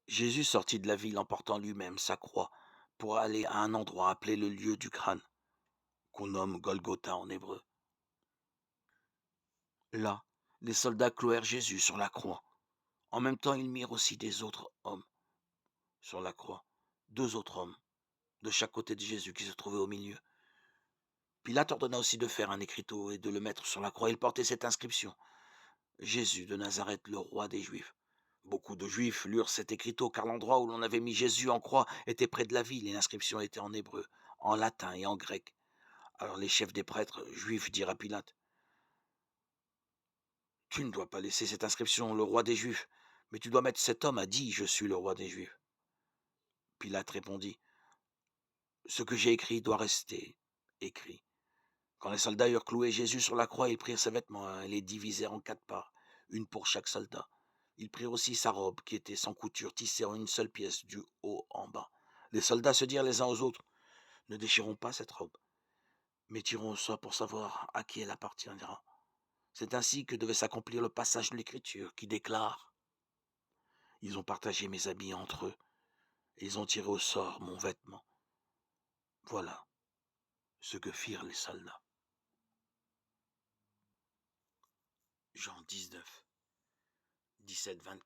Jésus sortit de la ville en portant lui-même sa croix pour aller à un endroit appelé le lieu du crâne, qu'on nomme Golgotha en hébreu. Là, les soldats clouèrent Jésus sur la croix. En même temps, ils mirent aussi des autres hommes sur la croix, deux autres hommes, de chaque côté de Jésus qui se trouvait au milieu. Pilate ordonna aussi de faire un écriteau et de le mettre sur la croix. Il portait cette inscription: Jésus de Nazareth, le roi des Juifs. Beaucoup de Juifs lurent cet écriteau, car l'endroit où l'on avait mis Jésus en croix était près de la ville, et l'inscription était en hébreu, en latin et en grec. Alors les chefs des prêtres juifs dirent à Pilate: Tu ne dois pas laisser cette inscription, le roi des Juifs, mais tu dois mettre cet homme a dit, je suis le roi des Juifs. Pilate répondit: Ce que j'ai écrit doit rester écrit. Quand les soldats eurent cloué Jésus sur la croix, ils prirent ses vêtements et les divisèrent en 4 parts, une pour chaque soldat. Ils prirent aussi sa robe, qui était sans couture, tissée en une seule pièce, du haut en bas. Les soldats se dirent les uns aux autres: Ne déchirons pas cette robe, mais tirons au sort pour savoir à qui elle appartiendra. C'est ainsi que devait s'accomplir le passage de l'Écriture, qui déclare: Ils ont partagé mes habits entre eux, et ils ont tiré au sort mon vêtement. Voilà ce que firent les soldats. Jean 19, 17-24.